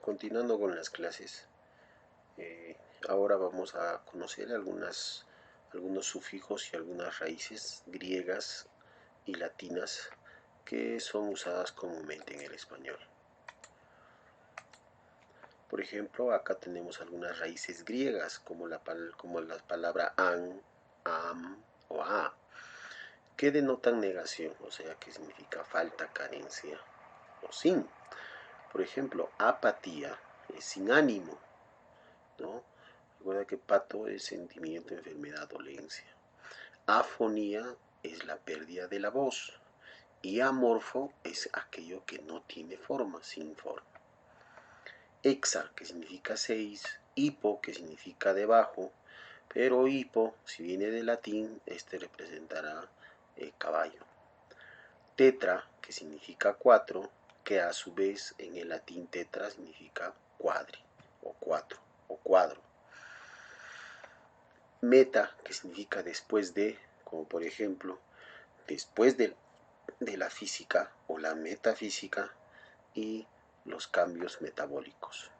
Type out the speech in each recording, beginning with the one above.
Continuando con las clases, eh, ahora vamos a conocer algunos sufijos y algunas raíces griegas y latinas que son usadas comúnmente en el español. Por ejemplo, acá tenemos algunas raíces griegas como la palabra an, am o a, que denotan negación, o sea, que significa falta, carencia o sin. Por ejemplo, apatía es sin ánimo, ¿no? Recuerda que pato es sentimiento, enfermedad, dolencia. Afonía es la pérdida de la voz. Y amorfo es aquello que no tiene forma, sin forma. Hexa, que significa 6, hipo, que significa debajo, pero hipo, si viene del latín, este representará el caballo. Tetra, que significa 4, que a su vez en el latín tetra significa cuadri, o 4, o cuadro. Meta, que significa después de, como por ejemplo, después de la física o la metafísica y los cambios metabólicos.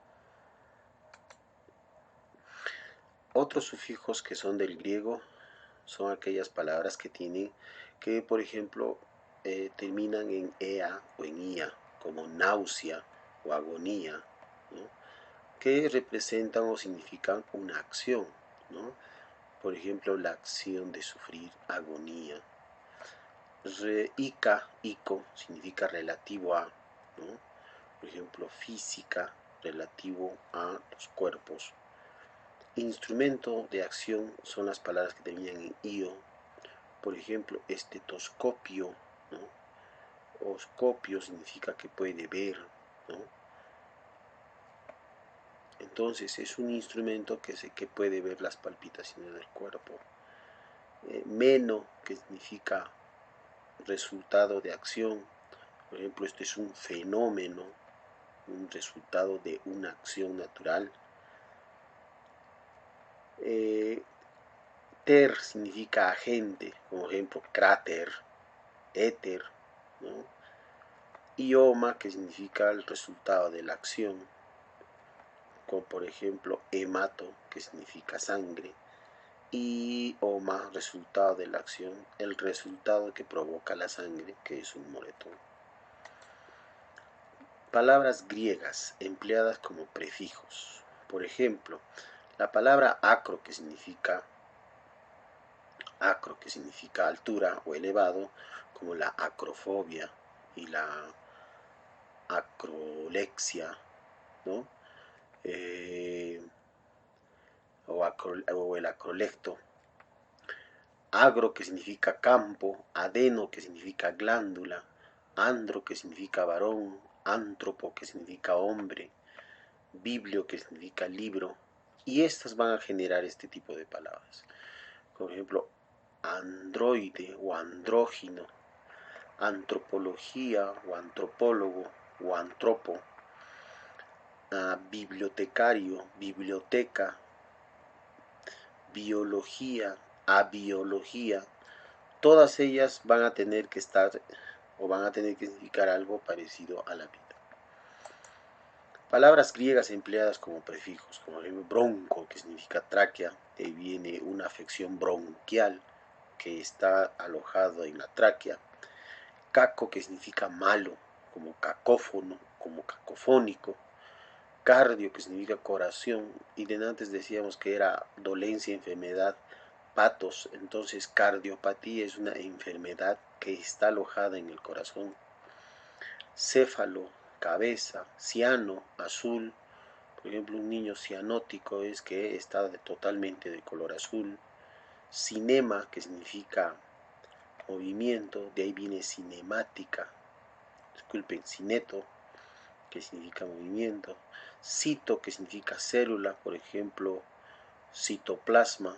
Otros sufijos que son del griego son aquellas palabras que por ejemplo, terminan en ea o en ia, como náusea o agonía, ¿no? Que representan o significan una acción, ¿no? Por ejemplo, la acción de sufrir agonía. Ico significa relativo a, ¿no? Por ejemplo, física, relativo a los cuerpos. Instrumento de acción son las palabras que terminan en io. Por ejemplo, estetoscopio, ¿no? Oscopio significa que puede ver, ¿no? Entonces es un instrumento que puede ver las palpitaciones del cuerpo. Meno, que significa resultado de acción. Por ejemplo, esto es un fenómeno, un resultado de una acción natural. Ter significa agente, como ejemplo cráter, éter, ¿no? Ioma, que significa el resultado de la acción, como por ejemplo hemato, que significa sangre, y oma, resultado de la acción, el resultado que provoca la sangre, que es un moretón. Palabras griegas empleadas como prefijos. Por ejemplo, la palabra acro, que significa altura o elevado, como la acrofobia y la acrolexia, ¿no? O el acrolecto. Agro, que significa campo, adeno, que significa glándula, andro, que significa varón, antropo, que significa hombre, biblio, que significa libro, y estas van a generar este tipo de palabras. Por ejemplo, androide o andrógino, antropología o antropólogo o antropo, bibliotecario, biblioteca, biología, abiología, todas ellas van a tener que estar o van a tener que significar algo parecido a la vida. Palabras griegas empleadas como prefijos, como el bronco, que significa tráquea, viene una afección bronquial que está alojado en la tráquea. Caco, que significa malo, como cacófono, como cacofónico. Cardio, que significa corazón, y de antes decíamos que era dolencia, enfermedad, patos, entonces cardiopatía es una enfermedad que está alojada en el corazón. Céfalo, cabeza, ciano, azul, por ejemplo un niño cianótico es que está totalmente de color azul. Cinema, que significa movimiento, de ahí viene cinemática, disculpen, cineto, que significa movimiento. Cito, que significa célula, por ejemplo, citoplasma.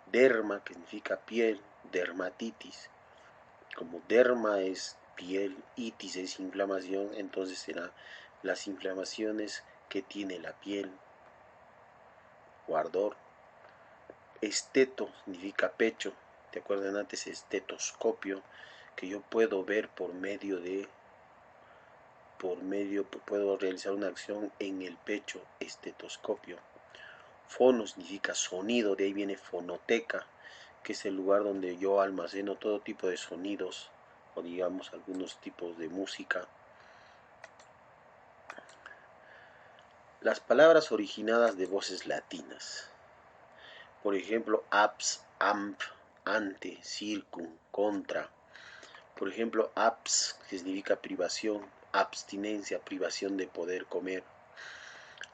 Derma, que significa piel, dermatitis. Como derma es piel, itis es inflamación, entonces serán las inflamaciones que tiene la piel o ardor. Esteto significa pecho, ¿te acuerdan antes? Estetoscopio, que yo puedo ver por medio de puedo realizar una acción en el pecho, estetoscopio. Fono significa sonido, de ahí viene fonoteca, que es el lugar donde yo almaceno todo tipo de sonidos, o digamos algunos tipos de música. Las palabras originadas de voces latinas. Por ejemplo, abs, amp, ante, circum, contra. Por ejemplo, abs, que significa privación, abstinencia, privación de poder comer.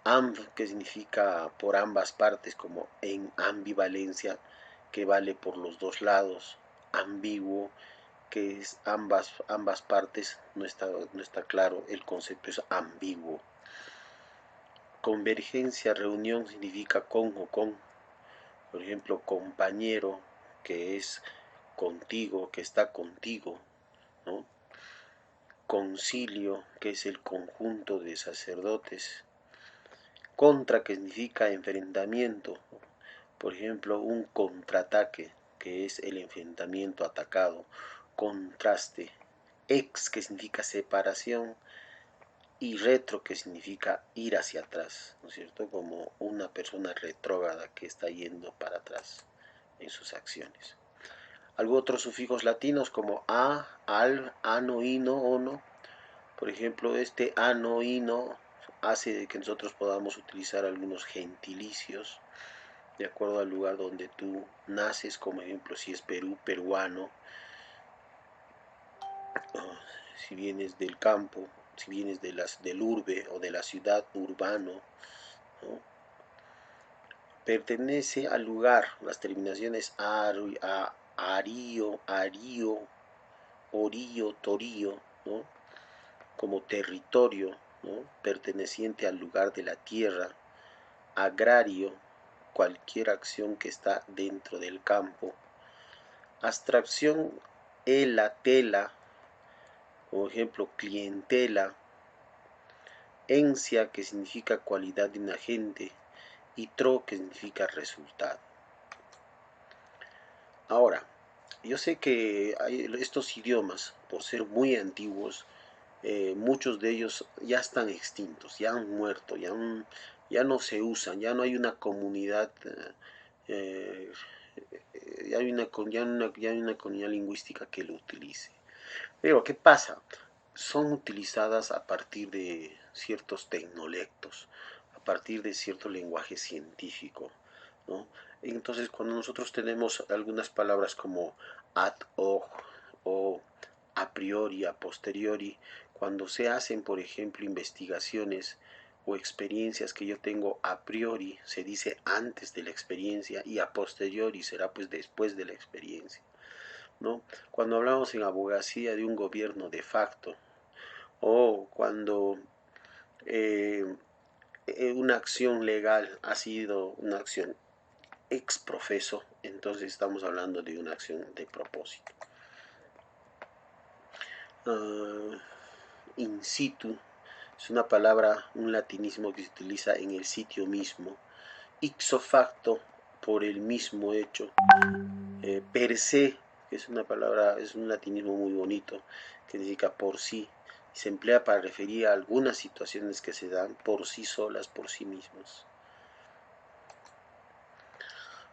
Amb, que significa por ambas partes, como en ambivalencia, que vale por los dos lados. Ambiguo, que es ambas partes, no está claro, el concepto es ambiguo. Convergencia, reunión, significa con o con. Por ejemplo, compañero, que es contigo, que está contigo, ¿no? Concilio, que es el conjunto de sacerdotes. Contra, que significa enfrentamiento. Por ejemplo, un contraataque, que es el enfrentamiento atacado. Contraste. Ex, que significa separación. Y retro, que significa ir hacia atrás, ¿no es cierto? Como una persona retrógrada que está yendo para atrás en sus acciones. Algunos otros sufijos latinos como a, al, ano, ino, ono. Por ejemplo, este ano, ino hace que nosotros podamos utilizar algunos gentilicios de acuerdo al lugar donde tú naces, como ejemplo si es Perú, peruano. Si vienes del campo, si vienes del urbe o de la ciudad, urbano, ¿no? Pertenece al lugar, las terminaciones arío, arío, orío, torío, ¿no? Como territorio, ¿no? Perteneciente al lugar de la tierra. Agrario, cualquier acción que está dentro del campo. Abstracción, la tela, por ejemplo, clientela. Encia, que significa cualidad de un agente, y tro, que significa resultado. Ahora, yo sé que estos idiomas, por ser muy antiguos, muchos de ellos ya están extintos, ya han muerto, ya no se usan, ya no hay una comunidad, ya hay una comunidad lingüística que lo utilice. Pero, ¿qué pasa? Son utilizadas a partir de ciertos tecnolectos, a partir de cierto lenguaje científico, ¿no? Entonces, cuando nosotros tenemos algunas palabras como ad hoc o a priori, a posteriori, cuando se hacen, por ejemplo, investigaciones o experiencias que yo tengo a priori, se dice antes de la experiencia, y a posteriori será pues después de la experiencia, ¿no? Cuando hablamos en abogacía de un gobierno de facto, o cuando eh, una acción legal ha sido una acción ex profeso, entonces estamos hablando de una acción de propósito. In situ es una palabra, un latinismo que se utiliza en el sitio mismo. Ipso facto, por el mismo hecho. Per se, que es una palabra, es un latinismo muy bonito, que significa por sí. Y se emplea para referir a algunas situaciones que se dan por sí solas, por sí mismas.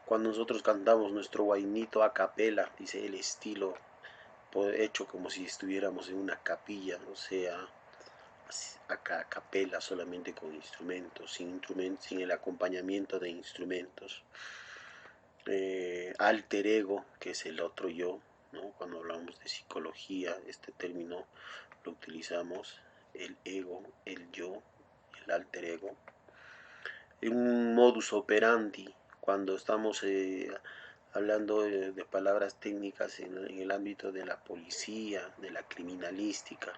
Cuando nosotros cantamos nuestro guainito a capela, dice el estilo hecho como si estuviéramos en una capilla, o sea, a capela, solamente con instrumentos, sin el acompañamiento de instrumentos. Alter ego, que es el otro yo, ¿no? Cuando hablamos de psicología, este término lo utilizamos, el ego, el yo, el alter ego. Un modus operandi, cuando estamos hablando de palabras técnicas en el ámbito de la policía, de la criminalística,